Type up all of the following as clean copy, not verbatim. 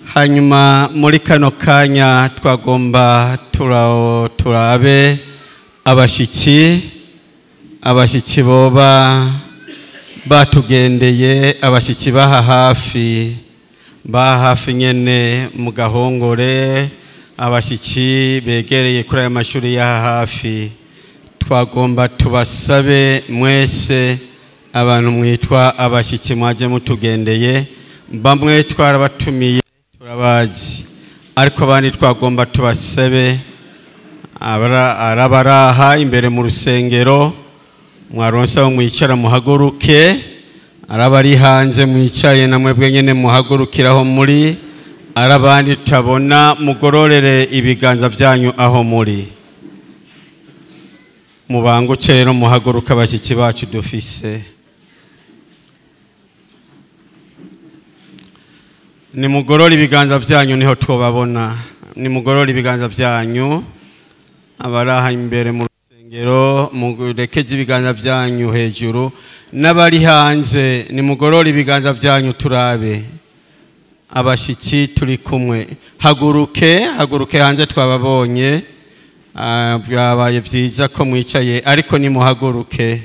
hanyuma muri kano kanya twagomba turabe abashiki boba batugendeye, abashiki baha hafi nyene mu Gahongore, abashiki begereye kuri aya mashuri ya hafi. Twagomba tubasabe mwese abantu mwitwa abashiki mwaje mutugendeye, bamwe twarabatumiye turabazi, ariko abandi twagomba tubasabe arabaraha imbere mu rusengero mwaronsa aho mwicara muhaguruke, arabari hanze mwicaye namwe bwenyene muhagurukiraho muri, arabandi tabona mugororere ibiganza byanyu aho muri. Mubanguke rero muhaguruka abashiki bacu dufise. Ni mugorora ibiganza byanyu niho twobabona. Ni mugorora ibiganza byanyu, abaraha imbere mu rusengero murekeje ibiganza byanyu hejuru, n'abari hanze ni mugorora ibiganza byanyu turabe. Abashiki turi kumwe, haguruke hanze twababonye. Byabaye byiza ko mwicaye, ariko ni muhaguruke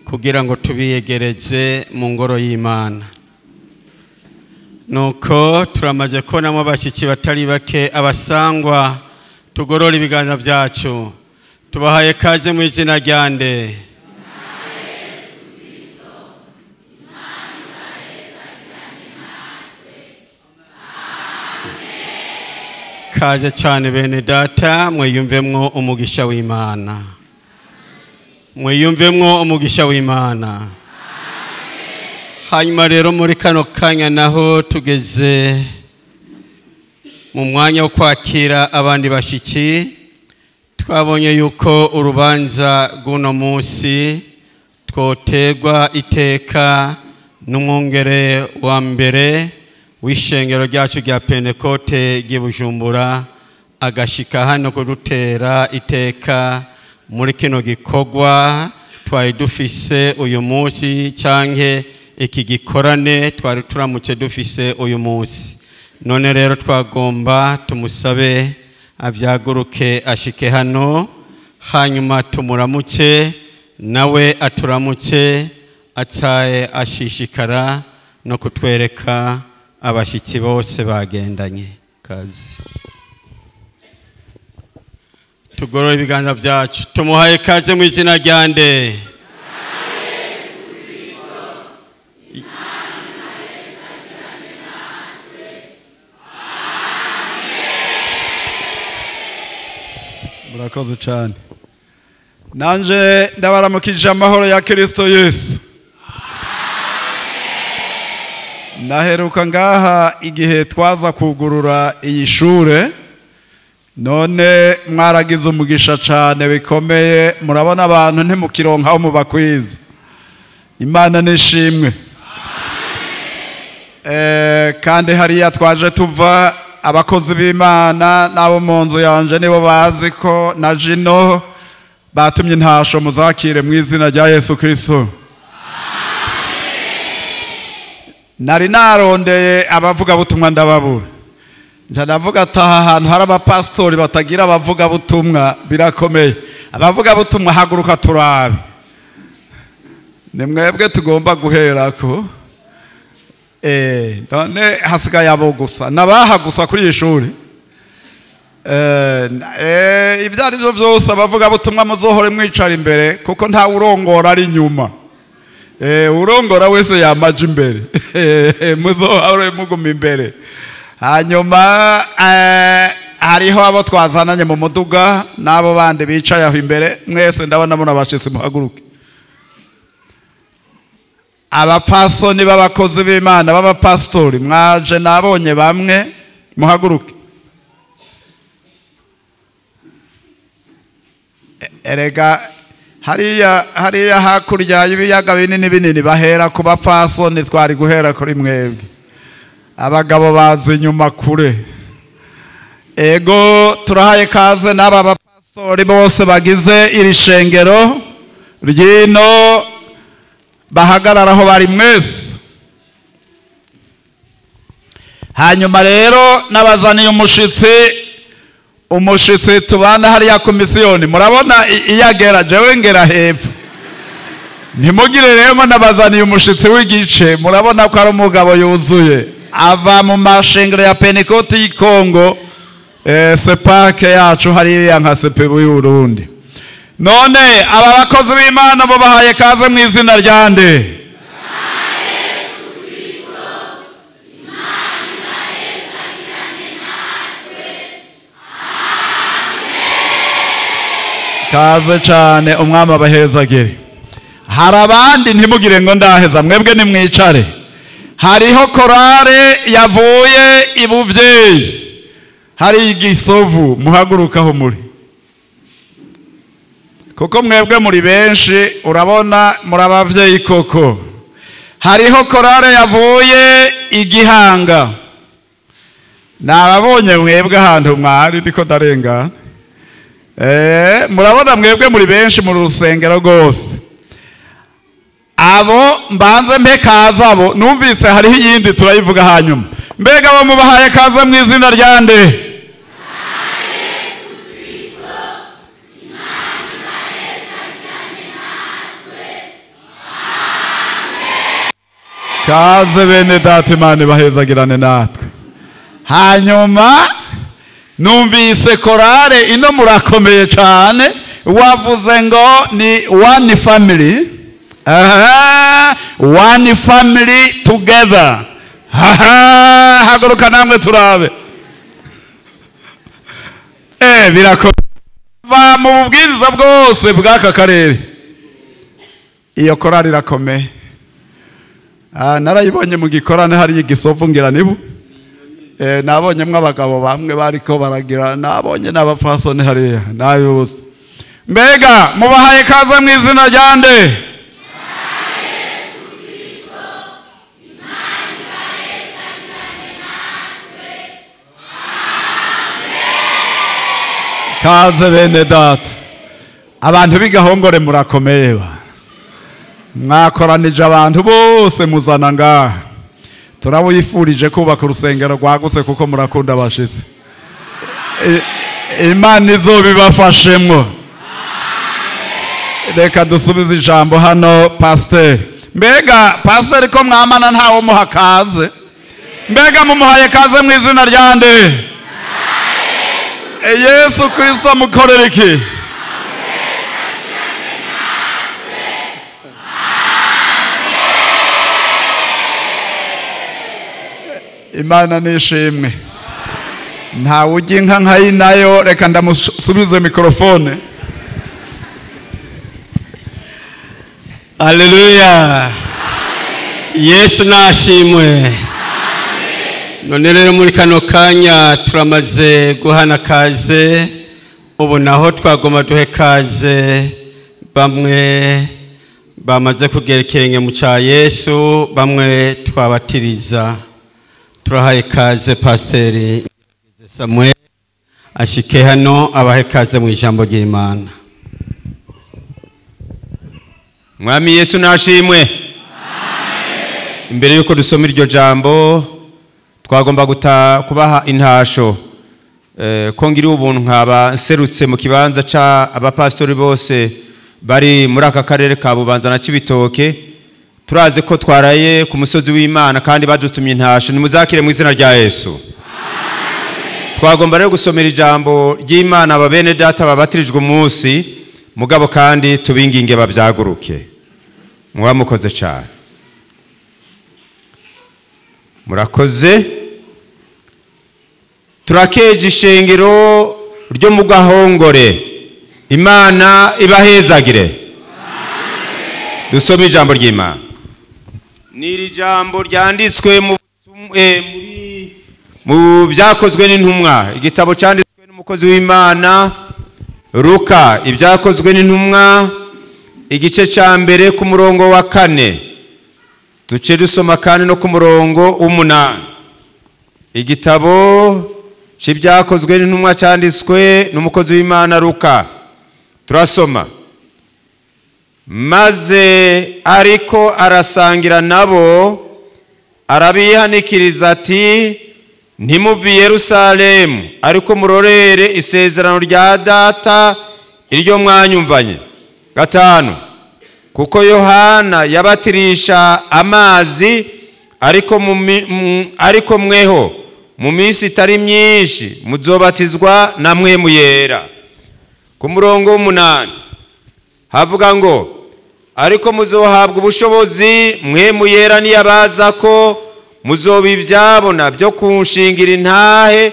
kugira ngo tubiyegereze mu ngoro y'Imana. Nuko turamaze ko namwe abashiki batari bake, abasangwa tugorora ibiganza byacu. Tubahaye kaze mu izina rya nde. Kaze cyane bene data, mwiyumvemwo umugisha w'Imana. Mwiyumvemwo umugisha w'Imana. Hanyuma rero muri kano kanya naho tugeze mu mwanya wo kwakira abandi bashiki. Twabonye yuko urubanza guno munsi twotegwa iteka n'umwungere wa mbere w'ishengero ryacu rya Pentekote ry'Ibujumbura, agashika hano kudutera iteka muri kino gikorwa twari dufise uyu munsi, canke iki gikorane twari turamutse dufise uyu munsi. None rero twagomba tumusabe avyaguruke ashike hano, hanyuma tumuramutse nawe aturamutse, ataye ashishikara no kutwereka abashiki bose bagendanye. Kazi tugorora ibiganza byacu, tumuhaye kaze mu izina rya nde. Murakoze cyane. Nanje ndabaramukije amahoro ya Kristo Yesu. Naheruka ngaha igihe twaza kugurura iyi shure, none mwaragize umugisha cyane bikomeye, murabona abantu ntimukironkaho mubakwiza. Imana nishimwe. Kandi hariya twaje tuva, abakozi b'Imana nabo mu nzu yanje nibo bazi ko na jino batumye intasho muzakire mu izina rya Yesu Kristo. Nari narondeye abavuga butumwa ndababura, ndavuga ataha ahantu hari abapastori batagira abavuga butumwa birakomeye. Abavuga butumwa haguruka turabe, ni mwebwe tugomba guherako. None hasigaye abo gusa nabaha gusa kuri iyi shuri. Ibyo ari byo byose abavuga butumwa muzohore mwicara imbere, kuko nta urongora ari inyuma. Urongora wese yamaje imbere. Muzohore muguma imbere. Hanyuma hariho abo twazananye mu muduga n'abo bandi bicaye aho imbere, mwese ndabona munabashitse muhaguruke. Abapasoni b'abakozi b'Imana b'abapastori mwaje, nabonye bamwe, muhaguruke. Erega hariya hakurya y'ibiyaga binini bahera ku bapasoni, twari guhera kuri mwebwe. Abagabo bazi nyuma kure. Ego turahaye kaze n'aba bapastori bose bagize iri shengero ryino, bahagararaho bari mwese. hanyuma rero nabazaniye umushitsi tubana hariya ku misiyoni murabona iyagera jewe ngera hepfo ntimugire rero nabazaniye umushitsi w'igice murabona ko ari umugabo yuzuye ava mu mashengero ya Pentecote y'Kongo sepake yacu hariya nka sepebu y'Urundi none aba bakozi b'Imana bo bahaye kaze mu izina ryande kaze cyane umwami abahezagire hari abandi ntimugire ngo ndaheza mwebwe nimwicare hariho korale yavuye ibuvyeyi hari igisovu muhagurukaho muri kuko mwebwe muri benshi urabona muri abavyeyi koko hariho korale yavuye igihanga nababonye mwebwe ahantu mwari ndiko ndarengana murabona mwebwe muri benshi mu rusengero rwose abo mbanze mpe kaza abo numvise hariho iyindi turayivuga hanyuma mbega abo mubahaye kaza mu izina ryande kaze bene data Imana bahezagirane natwe hanyuma numvise korale ino murakomeye cyane wavuze ngo ni one family one family together haguruka namwe turabe birakomeye mu bubwiriza bwose bw'aka karere iyo korale irakomeye narayibonye mu gikorane hari igisovu ngira nibu nabonye mw'abagabo bamwe bariko baragira nabonye n'abapfasoni hariya nayuze mbega mubahaye kaza mu izina ryande kaze bene data abantu b'igahongore murakomeye mwakoranije abantu bose muzana ngaha turabuyifurije kubaka urusengero rwagutse kuko murakunda abashitsi Imana izobibafashemwo reka dusubize ijambo hano pasiteri mbega pasiteri ko mwamana ntawo muha kaze mbega mumuhaye kaze mu izina ryande Yesu Kristo mukorera iki Imana nishimwe ntawe ujya inka nkayi nayo reka ndamusubize mikrofone Haleluya Yesu nashimwe none rero muri kano kanya turamaze guhana kaze ubu naho twagoma duhe kaze bamwe bamaze kugerekeranye mu cya Yesu bamwe twabatiriza turahaye kaze pasiteri Samuel ashike hano abahe kaze mu ijambo ry'Imana Mwami Yesu nashimwe imbere yuko dusoma iryo jambo twagomba kubaha intasho ko ngiri ubuntu nkaba nserutse mu kibanza ca abapastori bose bari muri aka karere ka Bubanza na Cibitoke turaze ko twaraye ku musozi w'Imana kandi badutumye intasho nimuzakire mu izina rya Yesu twagomba rero gusomera ijambo ry'Imana ababene data babatirijwe umunsi mugabo kandi tubinginge babyaguruke mubamukoze cyane murakoze turakeje ishengero ryo mu Gahongore Imana ibahezagire dusome ijambo ry'Imana niri jambo ryanditswe mu byakozwe n'intumwa igitabo cyanditswe n'umukozi w'Imana Luka ibyakozwe n'intumwa igice cya mbere ku murongo wa 4 duce dusoma kandi no ku murongo w'8 igitabo cy'ibyakozwe n'intumwa cyanditswe n'umukozi w'Imana Luka turasoma maze ariko arasangira nabo arabihanikiriza ati ntimuve i Yerusalemu ariko murorere isezerano rya data iryo mwanyumvanye. 5 kuko Yohana yabatirisha amazi ariko mweho mu minsi itari myinshi muzobatizwa na Mpwemu Yera. Ku murongo 8 havuga ngo ariko muzohabwa ubushobozi Mpwemu Yera niyabaza ko muzoba ibyabona byo kunshingira intahe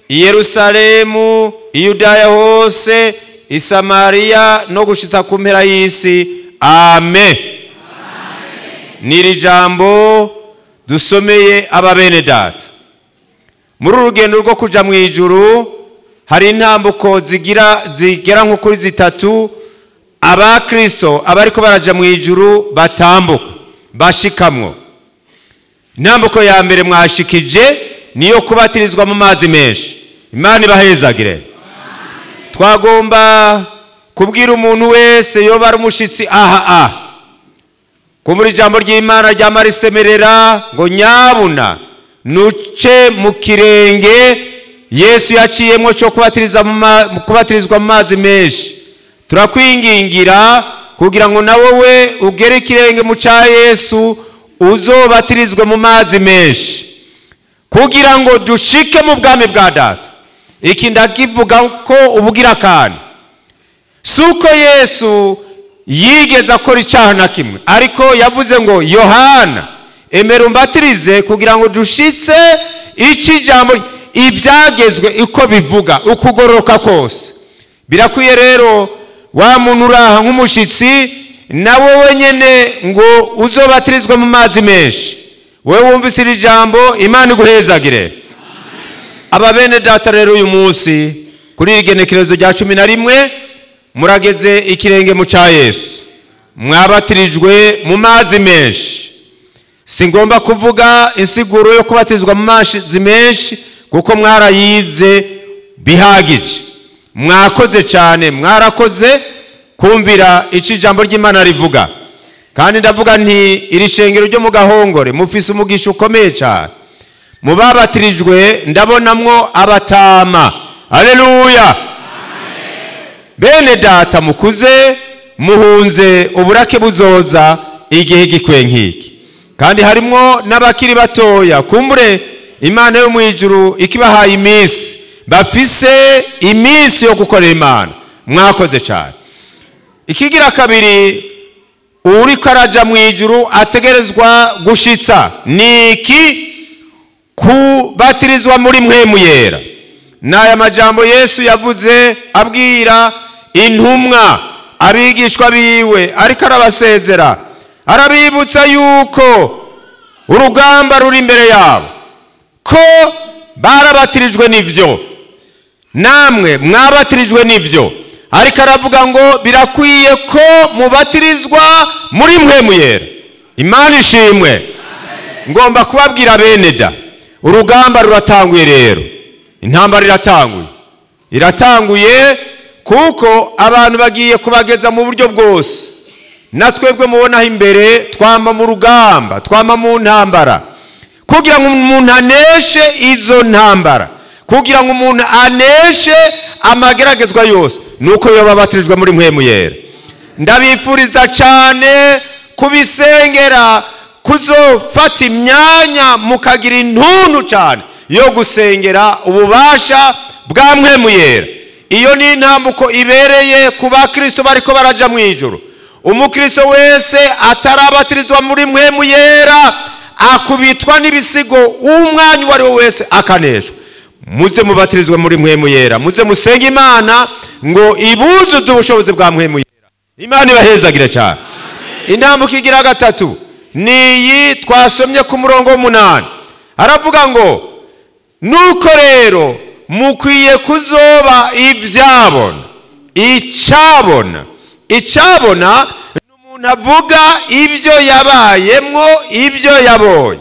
i Yerusalemu, i Yudaya hose, i Samariya no gushitsa ku mpera y'isi. Amen. Niri jambo dusomeye ababene data. Muri urugendo rwo kuja mu ijuru hari intambuko zigera nko kuri 3 aba Kristo abariko baraja mu ijuru batambuka bashikamwo. Intambuko ya mbere mwashikije niyo kubatirizwa mu mazi menshi. Imana ibahezagire. Twagomba kubwira umuntu wese yoba ari umushitsi ko muri jambo ry'Imana ryamarisemerera ngo nyabuna nuce mu kirenge Yesu yaciyemwo cyo kubatirizwa mu mazi menshi. Turakwingingira kugira ngo nawe ugere ikirenge mu ca Yesu uzobatirizwe mu mazi menshi kugira ngo dushike mu bwami bwa data. Iki ndakivuga ko ubugira kandi suko Yesu yigeze akora icyaha na kimwe, ariko yavuze ngo Yohana emera umbatirize kugira ngo dushitse iki jambo ibyagezwe uko bivuga ukugororoka kose. Birakwiye rero wa muntu uraha nk'umushitsi nawe wenyene ngo uzobatirizwe mu mazi menshi. Wewe wumvise iri jambo, Imana iguhezagire. Ababene data rero uyu munsi kuri igenekerezo rya 11 murageze ikirenge mu ca Yesu, mwabatirijwe mu mazi menshi. Singomba kuvuga insiguro yo kubatizwa mu mazi menshi kuko mwarayize bihagije. Mwakoze cyane, mwarakoze kumvira iki jambo ry'Imana rivuga. Kandi ndavuga nti iri shengero ryo mu Gahongore mufise umugisha ukomeye cyane. Mubabatirijwe ndabonamwo abatama. Haleluya. Bene data mukuze muhunze uburake buzoza igihe gikwe nkiki. Kandi harimo n'abakiri batoya kumbure Imana yo mu ijuru ikibahaye iminsi bafise iminsi yo gukorera Imana. Mwakoze cyane. Ikigira kabiri uri karaja mu ijuru ategerezwa gushitsa niki kubatirizwa muri Mpwemu Yera. Naya majambo Yesu yavuze abwira intumwa abigishwa biwe ariko arabasezera arabibutsa yuko urugamba ruri imbere yabo ko barabatirijwe n'ivyo namwe mwabatirijwe n'ivyo, ariko aravuga ngo birakwiye ko mubatirizwa muri Mpwemu Yera. Imana ishimwe. Ngomba kubabwira bene da urugamba ruratanguye rero. Intambara iratanguye kuko abantu bagiye kubageza mu buryo bwose. Natwebwe mubona imbere twama mu rugamba, twama mu ntambara kugira ngo umuntu aneshe izo ntambara, kugira ngo umuntu aneshe amageragezwa yose, nuko yoba batirijwe muri Mpwemu Yera. Ndabifuriza cyane kubisengera kuzofata imyanya mukagira intuntu cyane yo gusengera ububasha bwa Mpwemu Yera. Iyo ni intambuko ibereye kuba Kristo bariko baraja mu ijuru. Umukristo wese atarabatirizwa muri Mpwemu Yera akubitwa n'ibisigo umwanya wari wese akaneshwa. Muze mubatirizwe muri Mpwemu Yera, muze musenge Imana ngo ibuzuze ubushobozi bwa Mpwemu Yera. Imana ibahezagire cyane. Intambuko igira gatatu niyi twasomye ku murongo 8. Aravuga ngo nuko rero mukwiye kuzoba ibyabona. Icabona n'umuntu avuga ibyo yabayemwo, ibyo yabonye.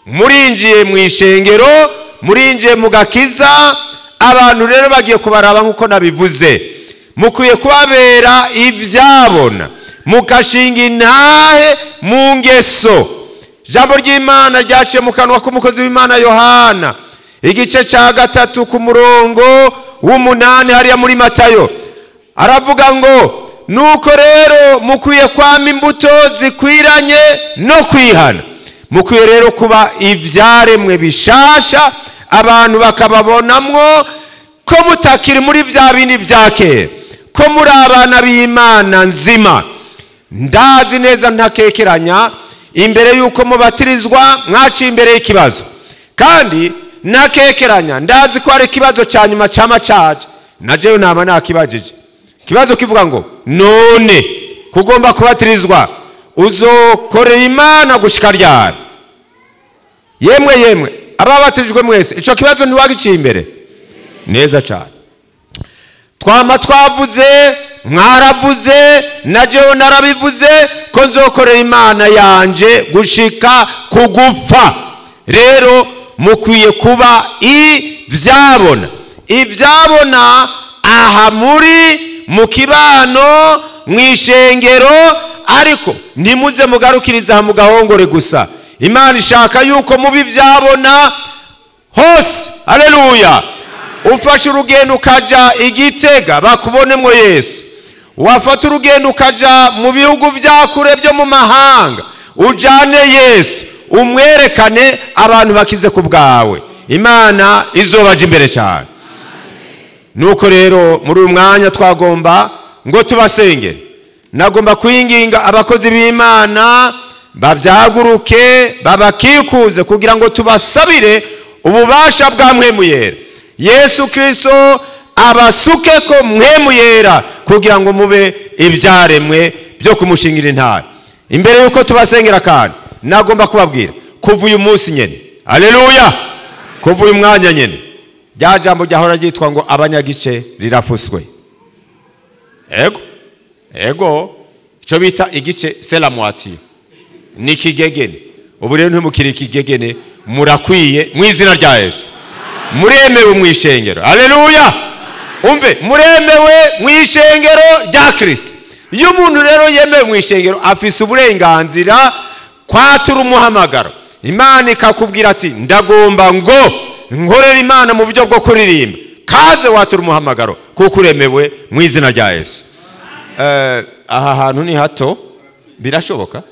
Murinjiye mu ishengero, murinjiye mu gakiza, abantu rero bagiye kubaraba nkuko nabivuze. Mukwiye kubabera ibyabona, mukashinga intahe mu ngeso. Jambo ry'Imana ryaciye mu kanwa k'umukozi w'Imana Yohana igice cya 3 ku murongo w'8 hariya muri Matayo aravuga ngo nuko rero mukwiye kwama imbuto zikwiranye no kwihana, mukwiye rero kuba ivyaremwe bishasha abantu bakababonamwo ko mutakiri muri vya bindi vyake, ko muri abana b'Imana nzima. Ndazi neza ntakekeranya imbere yuko mubatirizwa mwaciye imbere y'ikibazo, kandi nakekeranya ndazi ko ari ikibazo cya nyuma cyama caje, najeyo nama nakibajije ikibazo kivuga ngo none kugomba kubatirizwa uzokorera Imana gushika ryari? Yemwe ababatirijwe mwese ico kibazo ntiwagiciye imbere neza cyane. Twama twavuze, mwaravuze, najeyo narabivuze ko nzokorera Imana yanje gushika kugupfa. Rero mukwiye kuba ivyabona aha muri mu kibano mwishengero, ariko ntimuze mugarukiriza mu gahongore gusa. Imana ishaka yuko mubi vyabona hose. Haleluya. Ufashe urugendo ukaja Igitega bakubonemwo Yesu, wafata urugendo ukaja mu bihugu vyakure byo mu mahanga ujane Yesu, umwerekane abantu bakize ku bwawe, Imana izobaje imbere cyane. Nuko rero muri uyu mwanya twagomba ngo tubasengere. Nagomba kwinginga abakozi b'Imana babyaguruke babakikuze kugira ngo tubasabire ububasha bwa Mpwemu Yera. Yesu Kristo abasuke ko Mpwemu Yera kugira ngo mube ibyaremwe byo kumushingira intare. Imbere yuko tubasengera kandi nagomba kubabwira kuva uyu munsi nyene, haleluya, kuva uyu mwanya nyene rya jambo ryahora ryitwa ngo abanyagice rirafuswe. Ego cyo bita igice sela mwati ni kigegene. Ubu rero ntimukiri kigegene, murakwiye mu izina rya Yesu. Muremewe mu ishengero, haleluya. Umve, muremewe mu ishengero rya Kristo. Iyo umuntu rero yemewe mu ishengero afise uburenganzira kwatura umuhamagaro. Imana ikakubwira ati ndagomba ngo nkorera Imana mu buryo bwo kuririmba, kaze watura umuhamagaro kuko uremewe mu izina rya Yesu. Aha hantu ni hato birashoboka.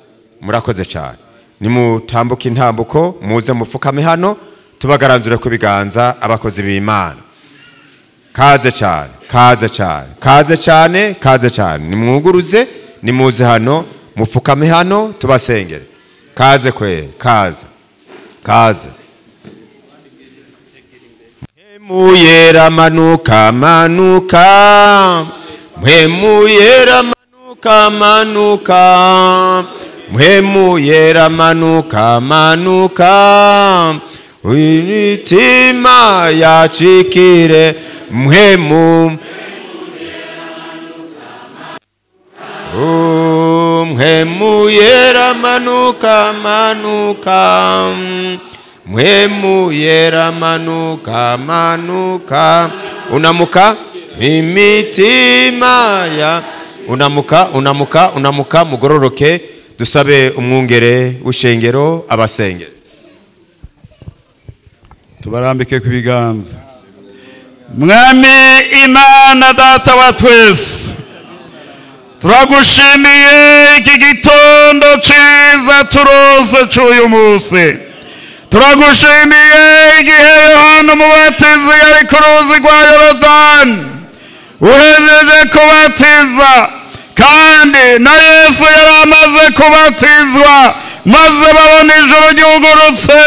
Murakoze cyane, nimutambuka intambuko muze mupfukame hano tubagaranzure ku biganza abakozi b'Imana. Kaze cyane, kaze cyane, kaze cyane, kaze cyane, nimwuguruze nimuze hano mupfukame hano tubasengere. Kaze kwe, kaze Mpwemu Yera manuka manuka, Mpwemu Yera manuka manuka, Mpwemu Yera manuka manuka, imitima yachikire Mpwemu Mpwemu Yera manuka manuka, Mpwemu Yera manuka manuka, unamuka imitima ya unamuka mugororoke. Dusabe umwungere w'ishengero abasengere. Tubarambike ku biganza. Mwami Imana Data wa twese, turagushimiye iki gitondo ciza turose cy'uyu munsi. Turagushimiye igihe Yohana Umubatizi yari ku ruzi rwa Yorodani uhejeje kubatiza, kandi na Yesu yari amaze kubatizwa, maze babona ijuru ryugurutse,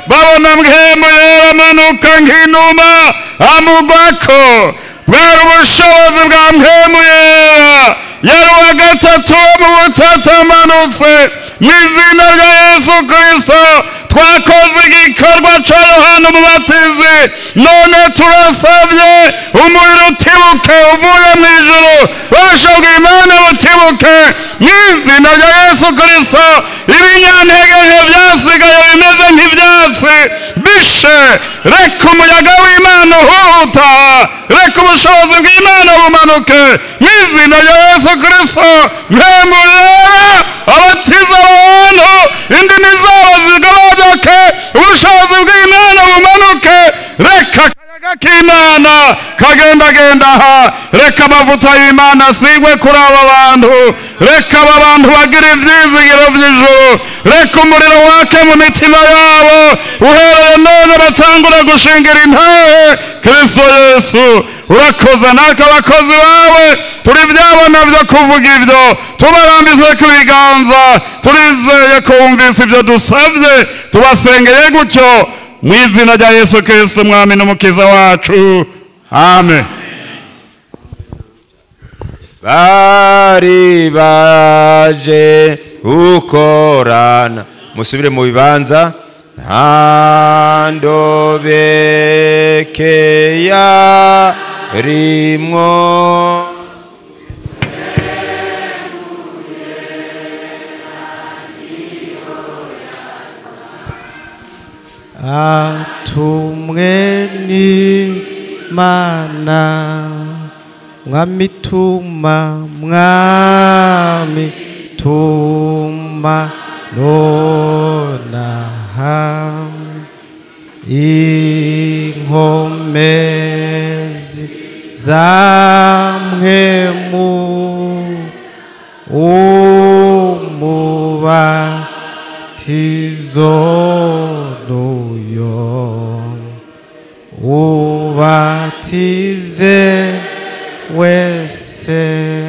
babona Mpwemu Yera amanuka nk'inuma amugwako. Bwari ubushobozi bwa Mpwemu Yera, yari uwa gatatu mu butatu amanutse. Mu izina rya Yesu Kristo twakoze igikorwa cya Yohana Umubatizi, none turasabye umuriro utibuke uvuye mu ijuru, ububasha bw'Imana butibuke mu izina rya Yesu Kristo. Ibinyantege byasigaye bimeze nk'ibyatsi bishe, reka umuyaga w'Imana uhuta, reka ubushobozi bw'Imana bumanuke mu izina rya Yesu Kristo. Mpwemu Yera abatiza abantu, indimi zabo zigabanuke, ubushobozi bw'Imana bumanuke, reka akayaga k'Imana kagendagenda aha, reka amavuta y'Imana asigwe kuri aba bantu, reka aba bantu bagira ibyizigiro by'ijuru, reka umuriro wake mu mitima yabo, uhereye none batangura gushingira intahe Kristo Yesu. Urakoze naka abakozi bawe, turi byabona byo kuvuga ibyo, tubarambizwe ku biganza, turizeye ko wumvise ibyo dusabye, tubasengeye gutyo mu izina rya Yesu Kristo mwami n'umukiza wacu, amen. Bari baje ukorana, musubire mu bibanza. Nta ndobeke yarimwo, atumwe n'Imana, mwami tuma nonaha, inkomezi zamwemu umubatizo nuyo, ubatize wese